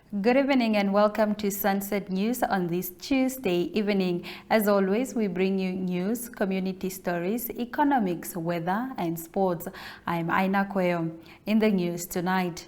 Good evening and welcome to Sunset News on this Tuesday evening. As always, we bring you news, community stories, economics, weather, and sports. I'm Aina Koyo. In the news tonight,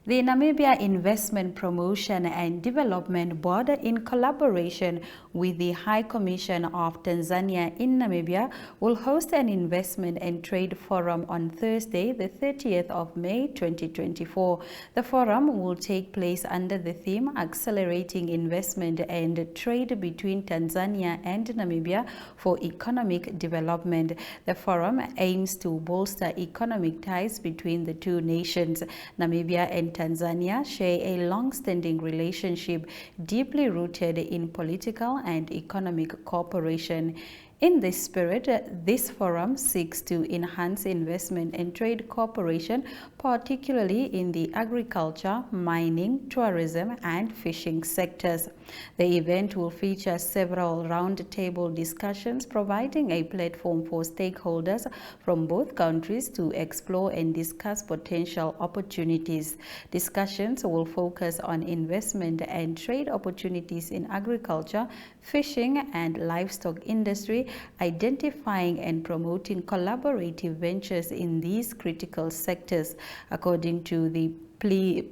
the Namibia Investment Promotion and Development Board, in collaboration with the High Commission of Tanzania in Namibia, will host an investment and trade forum on Thursday, the 30th of May 2024. The forum will take place under the theme Accelerating Investment and Trade between Tanzania and Namibia for Economic Development. The forum aims to bolster economic ties between the two nations. Namibia and Tanzania share a long-standing relationship deeply rooted in political and economic cooperation. In this spirit, this forum seeks to enhance investment and trade cooperation, particularly in the agriculture, mining, tourism, and fishing sectors. The event will feature several roundtable discussions, providing a platform for stakeholders from both countries to explore and discuss potential opportunities. Discussions will focus on investment and trade opportunities in agriculture, fishing, and livestock industry, identifying and promoting collaborative ventures in these critical sectors. According to the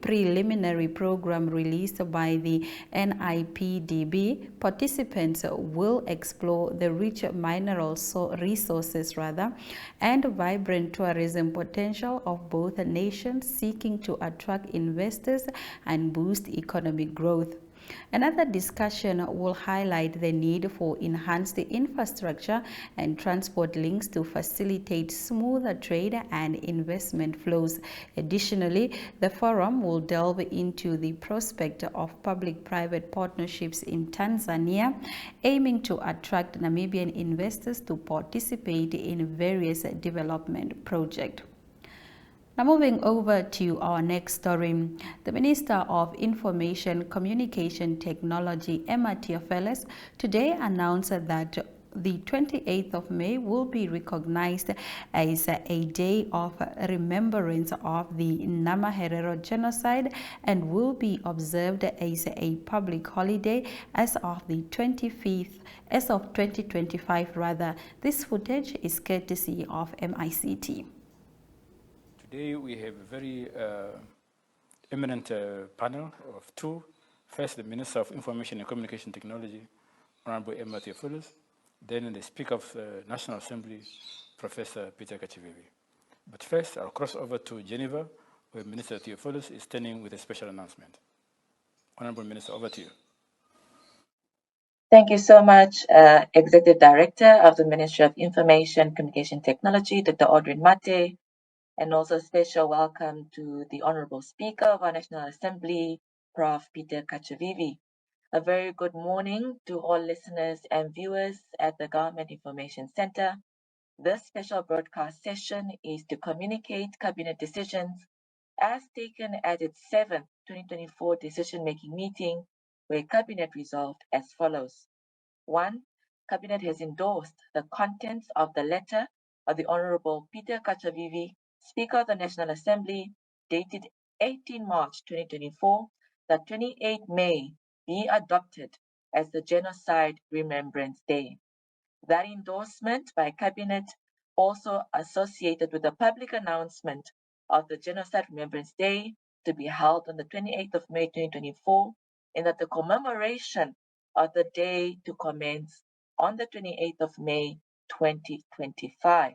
preliminary program released by the NIPDB, participants will explore the rich mineral resources and vibrant tourism potential of both nations, seeking to attract investors and boost economic growth. Another discussion will highlight the need for enhanced infrastructure and transport links to facilitate smoother trade and investment flows. Additionally, the forum will delve into the prospect of public-private partnerships in Tanzania, aiming to attract Namibian investors to participate in various development projects. Now moving over to our next story, the Minister of Information Communication Technology, Emma Theophilus, today announced that the 28th of May will be recognized as a day of remembrance of the Namaherero genocide and will be observed as a public holiday as of 2025 rather. This footage is courtesy of MICT. Today we have a very eminent panel of two. First, the Minister of Information and Communication Technology, Honorable Emma Theophilus, then the Speaker of the National Assembly, Professor Peter Kachivivi. But first, I'll cross over to Geneva, where Minister Theophilus is standing with a special announcement. Honorable Minister, over to you. Thank you so much, Executive Director of the Ministry of Information and Communication Technology, Dr. Audrey Mate, and also a special welcome to the Honorable Speaker of our National Assembly, Prof. Peter Kachivivi. A very good morning to all listeners and viewers at the Government Information Center. This special broadcast session is to communicate Cabinet decisions as taken at its 7th 2024 decision-making meeting, where Cabinet resolved as follows. 1. Cabinet has endorsed the contents of the letter of the Honorable Peter Kachivivi, Speaker of the National Assembly, dated 18 March 2024, that 28 May be adopted as the Genocide Remembrance Day. That endorsement by Cabinet also associated with the public announcement of the Genocide Remembrance Day to be held on the 28th of May 2024, and that the commemoration of the day to commence on the 28th of May 2025.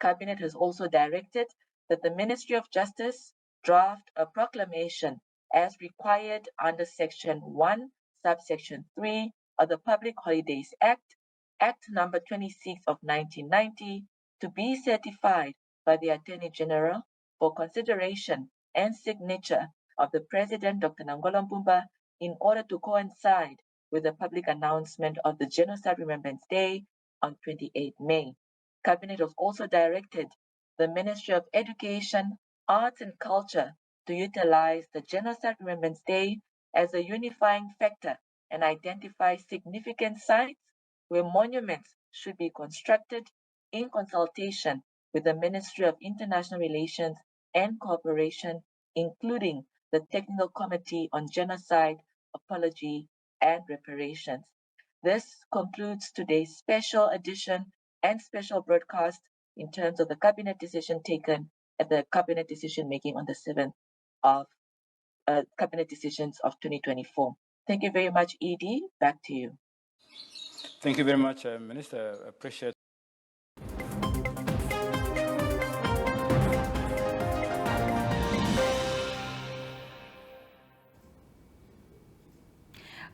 Cabinet has also directed that the Ministry of Justice draft a proclamation as required under Section 1, Subsection 3 of the Public Holidays Act, Act number 26 of 1990, to be certified by the Attorney General for consideration and signature of the President, Dr. Nangola Mpumba, in order to coincide with the public announcement of the Genocide Remembrance Day on 28 May. Cabinet has also directed the Ministry of Education, Arts and Culture to utilize the Genocide Remembrance Day as a unifying factor and identify significant sites where monuments should be constructed in consultation with the Ministry of International Relations and Cooperation, including the Technical Committee on Genocide, Apology, and Reparations. This concludes today's special edition and special broadcast in terms of the cabinet decision taken at the cabinet decision making on the 7th of cabinet decisions of 2024. Thank you very much, Edie. Back to you. Thank you very much, Minister. I appreciate.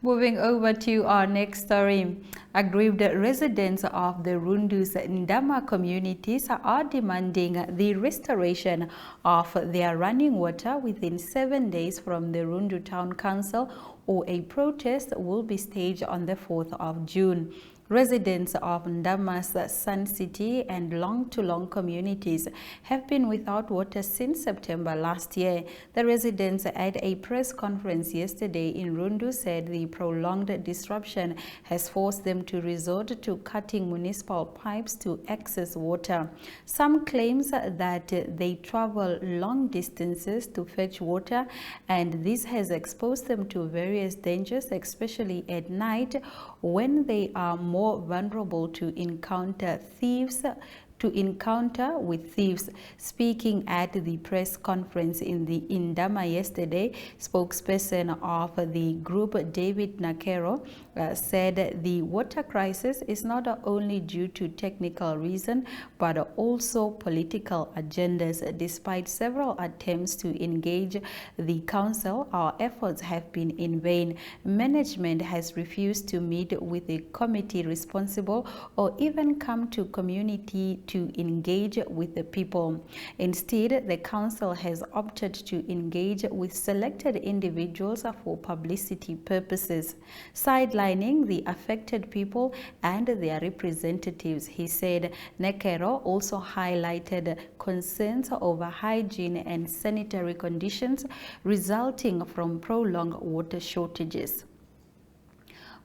Moving over to our next story, aggrieved residents of the Rundu's Ndama communities are demanding the restoration of their running water within 7 days from the Rundu Town Council, or a protest will be staged on the 4th of June. Residents of Ndama's Sun City and Long communities have been without water since September last year. The residents at a press conference yesterday in Rundu said the prolonged disruption has forced them to resort to cutting municipal pipes to access water. Some claims that they travel long distances to fetch water, and this has exposed them to various dangers, especially at night when they are more vulnerable to encounter with thieves. Speaking at the press conference in Ndama yesterday, spokesperson of the group, David Nakero, said the water crisis is not only due to technical reason but also political agendas. Despite several attempts to engage the council, our efforts have been in vain. Management has refused to meet with the committee responsible or even come to community to engage with the people. Instead, the council has opted to engage with selected individuals for publicity purposes, sidelining the affected people and their representatives, he said. Nekero also highlighted concerns over hygiene and sanitary conditions resulting from prolonged water shortages.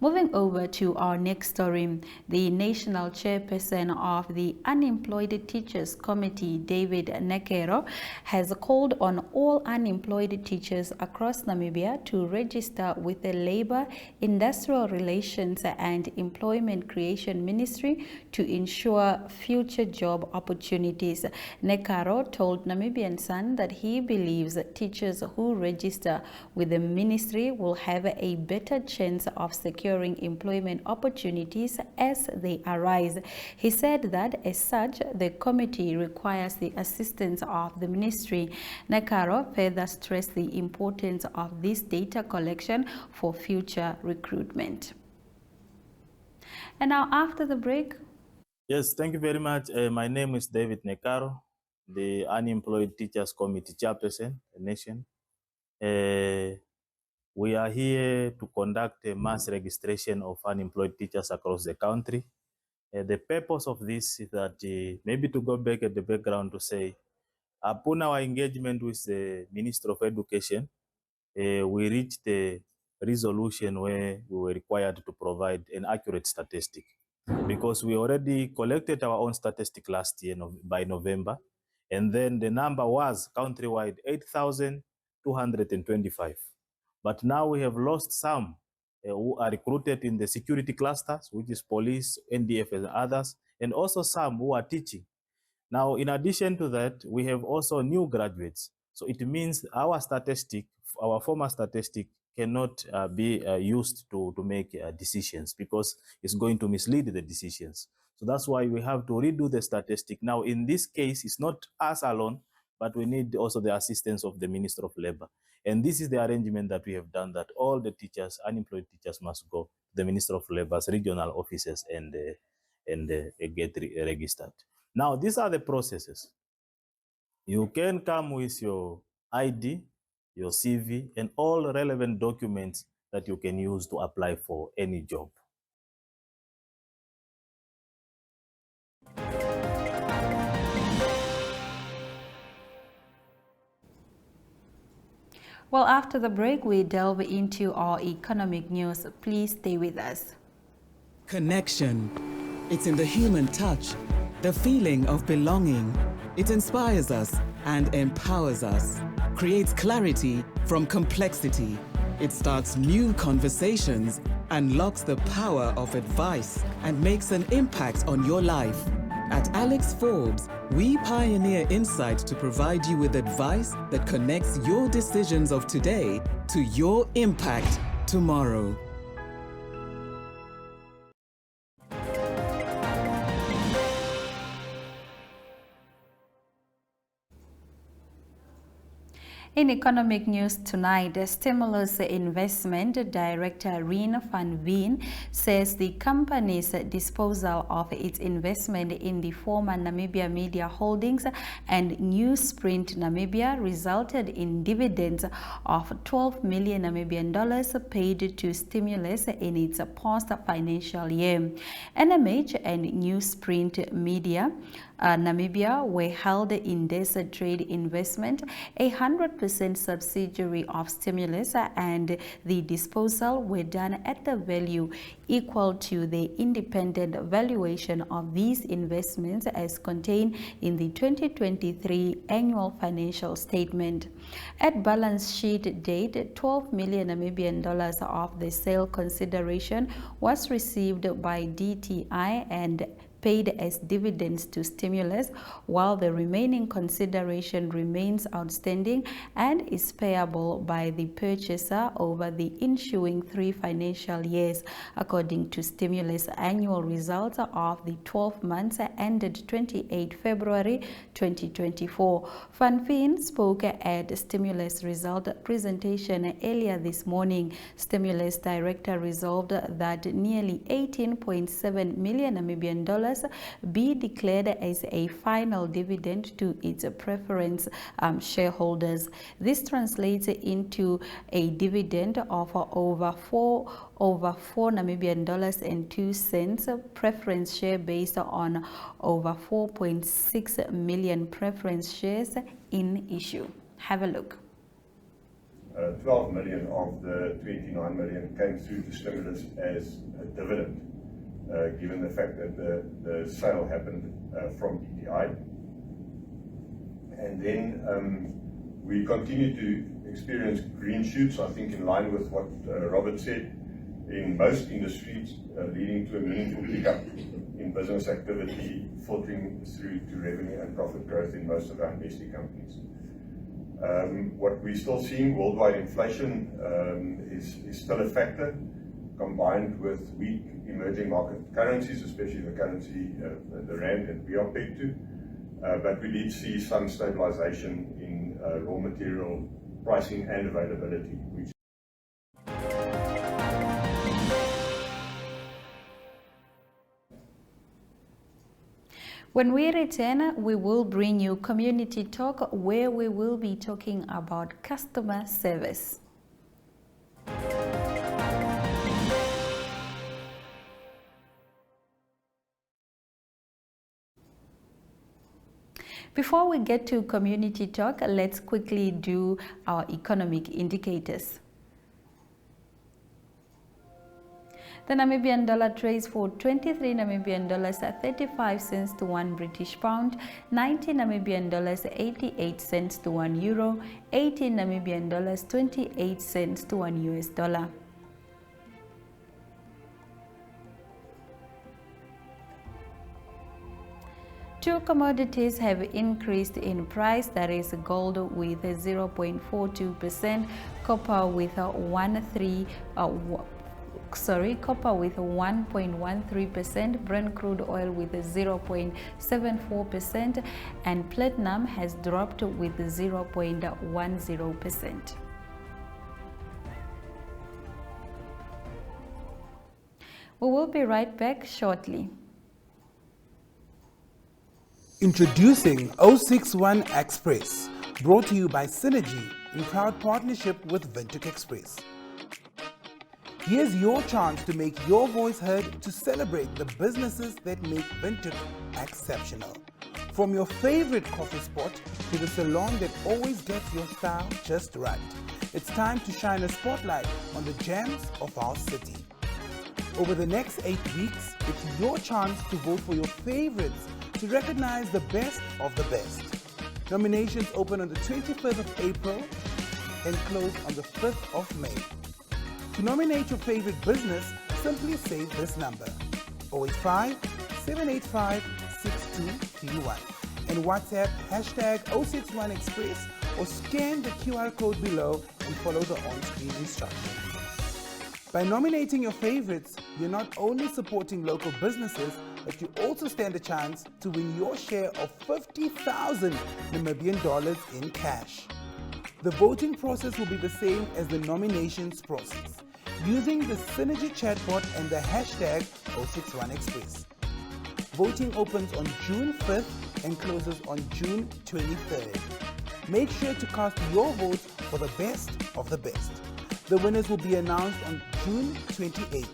Moving over to our next story, the national chairperson of the Unemployed Teachers Committee, David Nakero, has called on all unemployed teachers across Namibia to register with the Labor, Industrial Relations and Employment Creation Ministry to ensure future job opportunities. Nakero told Namibian Sun that he believes that teachers who register with the ministry will have a better chance of securing employment opportunities as they arise. He said that as such, the committee requires the assistance of the ministry. Nakaro further stressed the importance of this data collection for future recruitment. And now after the break. Yes, thank you very much. My name is David Nakaro, the Unemployed Teachers Committee Chairperson, the nation. We are here to conduct a mass registration of unemployed teachers across the country. The purpose of this is that, maybe to go back at the background to say, upon our engagement with the Minister of Education, we reached a resolution where we were required to provide an accurate statistic, because we already collected our own statistic last year by November, and then the number was countrywide 8,225. But now we have lost some who are recruited in the security clusters, which is police, NDF and others, and also some who are teaching. Now, in addition to that, we have also new graduates. So it means our statistic, our former statistic, cannot be used to make decisions, because it's going to mislead the decisions. So that's why we have to redo the statistic. Now, in this case, it's not us alone, but we need also the assistance of the Minister of Labor. And this is the arrangement that we have done, that all the teachers, unemployed teachers, must go to the Minister of Labor's regional offices and get registered. Now, these are the processes. You can come with your ID, your CV, and all relevant documents that you can use to apply for any job. Well, after the break, we delve into our economic news. Please stay with us. Connection. It's in the human touch, the feeling of belonging. It inspires us and empowers us. creates clarity from complexity. It starts new conversations, unlocks the power of advice, and makes an impact on your life. At Alex Forbes, we pioneer insight to provide you with advice that connects your decisions of today to your impact tomorrow. In economic news tonight, the Stimulus Investment Director Rien van Veen says the company's disposal of its investment in the former Namibia Media Holdings and Newsprint Namibia resulted in dividends of 12 million Namibian dollars paid to Stimulus in its past financial year. NMH and Newsprint Media Namibia were held in Desert Trade Investment, 100% subsidiary of Stimulus, and the disposal were done at the value equal to the independent valuation of these investments as contained in the 2023 annual financial statement. At balance sheet date, 12 million Namibian dollars of the sale consideration was received by DTI and paid as dividends to Stimulus, while the remaining consideration remains outstanding and is payable by the purchaser over the ensuing 3 financial years, according to Stimulus annual results of the 12 months ended 28 February 2024. Van Veen spoke at Stimulus result presentation earlier this morning. Stimulus director resolved that nearly 18.7 million Namibian dollars be declared as a final dividend to its preference shareholders. This translates into a dividend of over 4 Namibian dollars and 2 cents preference share based on over 4.6 million preference shares in issue. Have a look. 12 million of the 29 million came through to Stimulus as a dividend. Given the fact that the sale happened from DTI. And then we continue to experience green shoots, I think in line with what Robert said, in most industries, leading to a meaningful pickup in business activity, filtering through to revenue and profit growth in most of our investing companies. What we're still seeing, worldwide inflation is still a factor, combined with weak emerging market currencies, especially the currency, the rand that we are pegged to. But we did see some stabilization in raw material pricing and availability. When we return, we will bring you Community Talk, where we will be talking about customer service. Before we get to Community Talk, let's quickly do our economic indicators. The Namibian dollar trades for 23 Namibian dollars at 35 cents to 1 British pound, 90 Namibian dollars 88 cents to 1 euro, 18 Namibian dollars 28 cents to 1 US dollar. Two commodities have increased in price, that is gold with 0.42%, copper with 1.13%, Brent crude oil with 0.74%, and platinum has dropped with 0.10%. We will be right back shortly. Introducing 061 Express, brought to you by Synergy in proud partnership with Windhoek Express. Here's your chance to make your voice heard to celebrate the businesses that make Windhoek exceptional. From your favorite coffee spot to the salon that always gets your style just right. It's time to shine a spotlight on the gems of our city. Over the next 8 weeks, it's your chance to vote for your favorites to recognize the best of the best. Nominations open on the 25th of April and close on the 5th of May. To nominate your favorite business, simply save this number 085 785 6231 and WhatsApp hashtag 061Express or scan the QR code below and follow the on-screen instructions. By nominating your favorites, you're not only supporting local businesses, but you also stand a chance to win your share of 50,000 Namibian dollars in cash. The voting process will be the same as the nominations process, using the Synergy chatbot and the hashtag 061Express. Voting opens on June 5th and closes on June 23rd. Make sure to cast your vote for the best of the best. The winners will be announced on June 28th.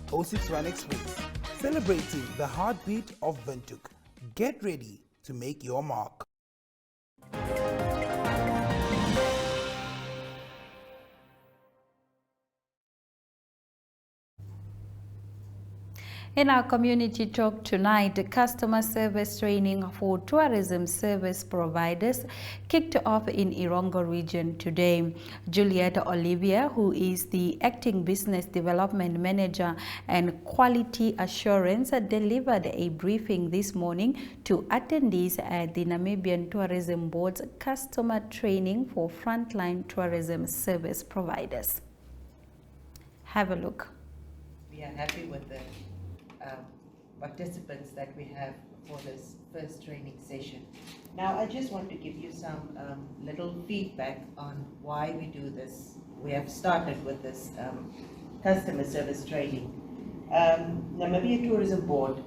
061Express, celebrating the heartbeat of Windhoek. Get ready to make your mark. In our community talk tonight, the customer service training for tourism service providers kicked off in Irongo region today. Juliet Olivia, who is the acting business development manager and quality assurance, delivered a briefing this morning to attendees at the Namibian Tourism Board's customer training for frontline tourism service providers. Have a look. We are happy with the participants that we have for this first training session. Now I just want to give you some little feedback on why we do this. We have started with this customer service training. Namibia Tourism Board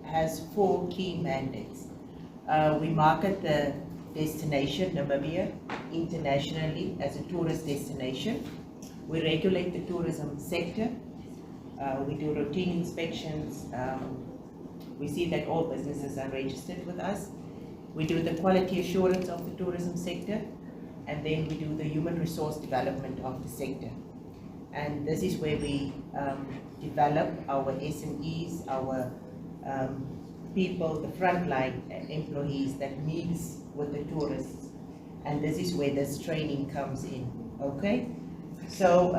has 4 key mandates. We market the destination Namibia internationally as a tourist destination. We regulate the tourism sector. We do routine inspections. We see that all businesses are registered with us. We do the quality assurance of the tourism sector, and then we do the human resource development of the sector. And this is where we develop our SMEs, our people, the frontline employees that meets with the tourists. And this is where this training comes in, okay? So,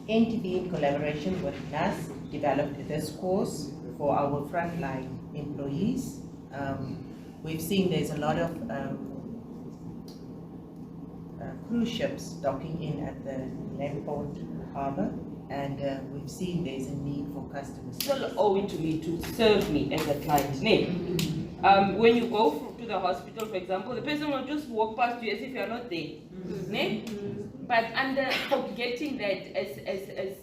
NTB, in collaboration with NAS, developed this course for our frontline employees. We've seen there's a lot of cruise ships docking in at the Landport Harbour, and we've seen there's a need for customers. It's not owing to me to serve me as a client. When you go to the hospital, for example, the person will just walk past you as if you're not there. But under forgetting that as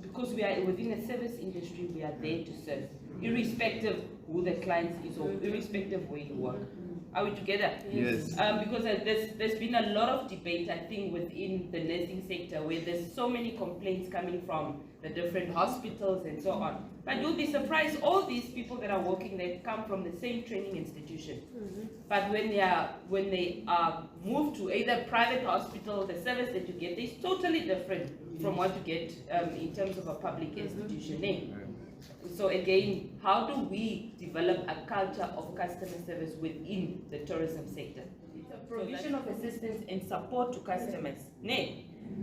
because we are within a service industry, we are there to serve, irrespective who the client is or irrespective of where you work. Are we together? Yes. Because there's been a lot of debate, I think, within the nursing sector where there's so many complaints coming from the different hospitals and so on. But you'll be surprised, all these people that are working there come from the same training institution. But when they are moved to either private hospital, the service that you get is totally different from what you get in terms of a public institution. So again, how do we develop a culture of customer service within the tourism sector? It's a provision of assistance and support to customers,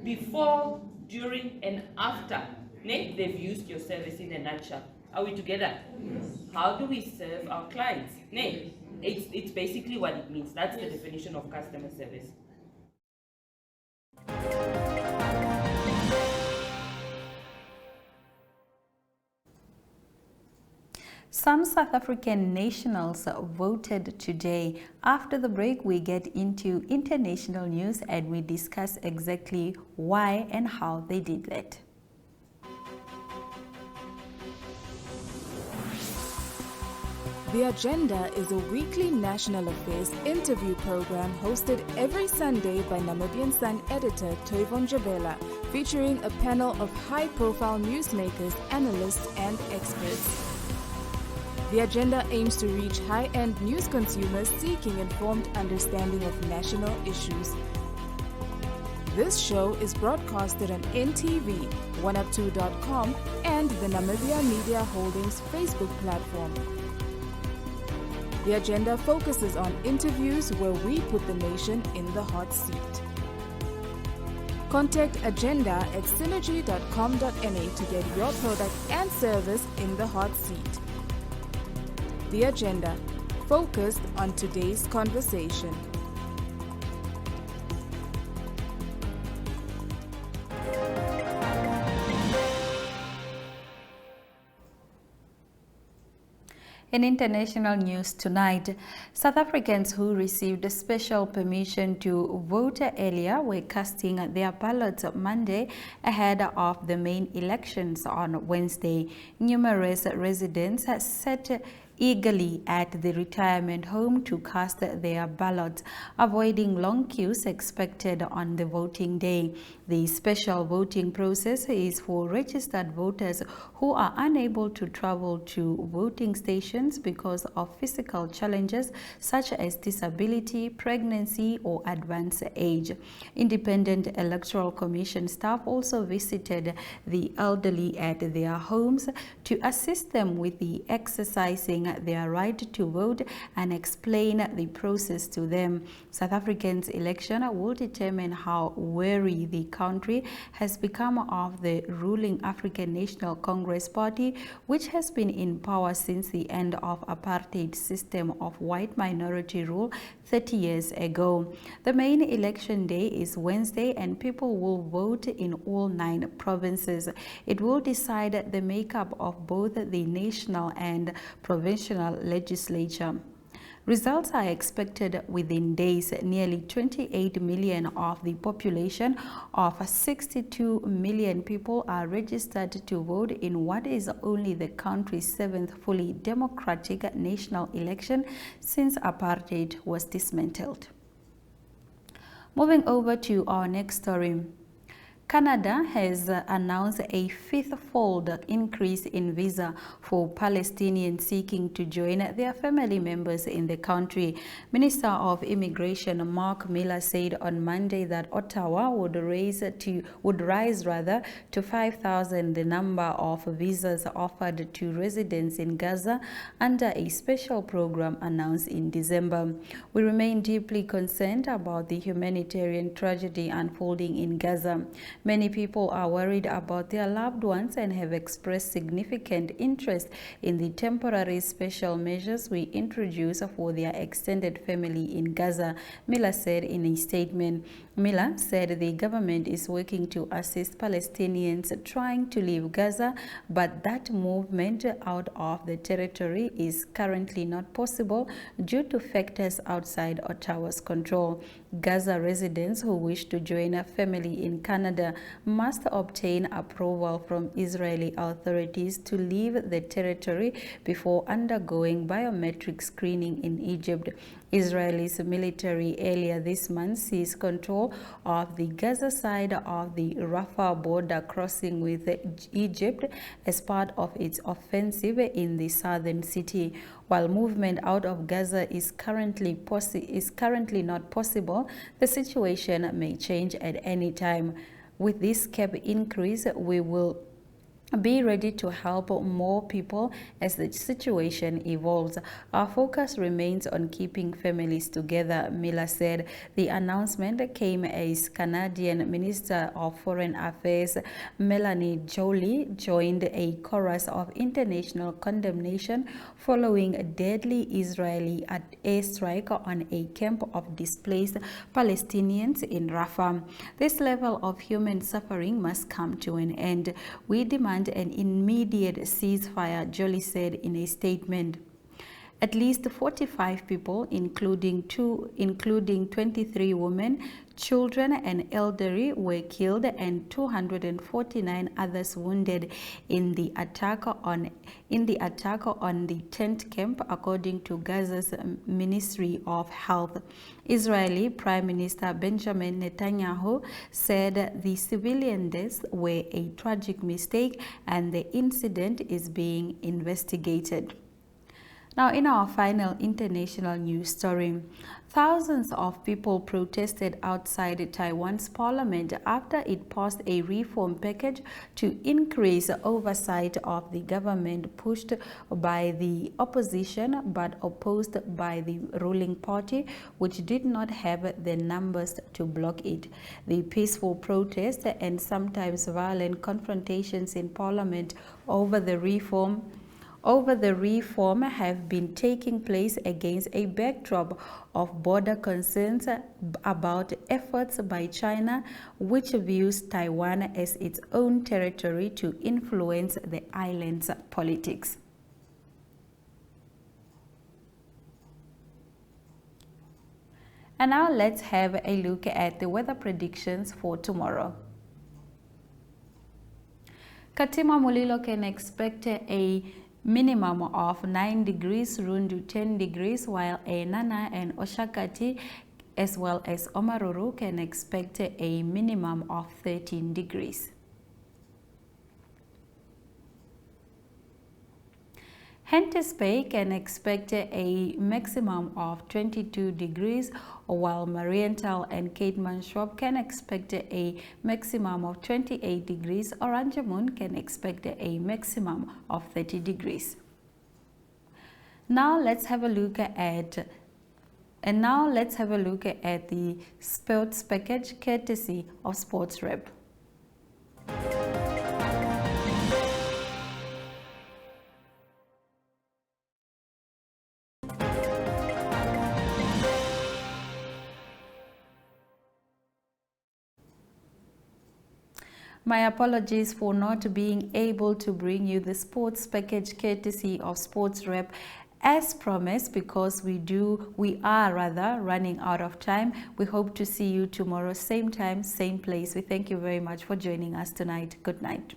before, during, and after they've used your service in a nutshell. Are we together? Yes. How do we serve our clients? It's basically what it means. That's the definition of customer service. Some South African nationals voted today. After the break, we get into international news and we discuss exactly why and how they did that. The Agenda is a weekly national affairs interview program hosted every Sunday by Namibian Sun editor Toyvon Jabela, featuring a panel of high-profile newsmakers, analysts, and experts. The Agenda aims to reach high-end news consumers seeking informed understanding of national issues. This show is broadcasted on NTV, 1up2.com, and the Namibia Media Holdings Facebook platform. The agenda focuses on interviews where we put the nation in the hot seat. Contact Agenda at synergy.com.na to get your product and service in the hot seat. The Agenda, focused on today's conversation. In international news tonight, South Africans who received special permission to vote earlier were casting their ballots Monday ahead of the main elections on Wednesday. Numerous residents sat eagerly at the retirement home to cast their ballots, avoiding long queues expected on the voting day. The special voting process is for registered voters who are unable to travel to voting stations because of physical challenges such as disability, pregnancy, or advanced age. Independent Electoral Commission staff also visited the elderly at their homes to assist them with the exercising their right to vote and explain the process to them. South Africa's election will determine how wary the country has become of the ruling African National Congress Party, which has been in power since the end of apartheid system of white minority rule 30 years ago. The main election day is Wednesday and people will vote in all 9 provinces. It will decide the makeup of both the national and provincial legislature. Results are expected within days. Nearly 28 million of the population of 62 million people are registered to vote in what is only the country's 7th fully democratic national election since apartheid was dismantled. Moving over to our next story. Canada has announced a 5th-fold increase in visa for Palestinians seeking to join their family members in the country. Minister of Immigration Mark Miller said on Monday that Ottawa would rise to 5,000 the number of visas offered to residents in Gaza under a special program announced in December. We remain deeply concerned about the humanitarian tragedy unfolding in Gaza. Many people are worried about their loved ones and have expressed significant interest in the temporary special measures we introduce for their extended family in Gaza, Miller said in a statement. Miller said the government is working to assist Palestinians trying to leave Gaza, but that movement out of the territory is currently not possible due to factors outside Ottawa's control. Gaza residents who wish to join a family in Canada must obtain approval from Israeli authorities to leave the territory before undergoing biometric screening in Egypt. Israel's military earlier this month seized control of the Gaza side of the Rafah border crossing with Egypt as part of its offensive in the southern city. While movement out of Gaza is currently not possible, the situation may change at any time. With this cap increase, we will be ready to help more people as the situation evolves. Our focus remains on keeping families together, Miller said. The announcement came as Canadian Minister of Foreign Affairs Melanie Joly joined a chorus of international condemnation following a deadly Israeli airstrike on a camp of displaced Palestinians in Rafah. This level of human suffering must come to an end. We demand an immediate ceasefire, Joly said in a statement. At least 45 people, including 23 women, children and elderly, were killed and 249 others wounded in the attack on the tent camp, according to Gaza's Ministry of Health. Israeli Prime Minister Benjamin Netanyahu said the civilian deaths were a tragic mistake and the incident is being investigated. Now, in our final international news story, thousands of people protested outside Taiwan's parliament after it passed a reform package to increase oversight of the government pushed by the opposition but opposed by the ruling party, which did not have the numbers to block it. The peaceful protests and sometimes violent confrontations in parliament over the reform have been taking place against a backdrop of border concerns about efforts by China, which views Taiwan as its own territory to influence the island's politics. And now let's have a look at the weather predictions for tomorrow. Katima Mulilo can expect a minimum of 9 degrees, Rundu 10 degrees, while Enana and Oshakati as well as Omaruru can expect a minimum of 13 degrees. Hentis Bay can expect a maximum of 22 degrees, while Marienthal and Cape Manshop can expect a maximum of 28 degrees. Oranjemund can expect a maximum of 30 degrees. Now let's have a look at the sports package courtesy of Sports Rep. My apologies for not being able to bring you the sports package courtesy of Sports Rep as promised, because we are running out of time. We hope to see you tomorrow, same time, same place. We thank you very much for joining us tonight. Good night.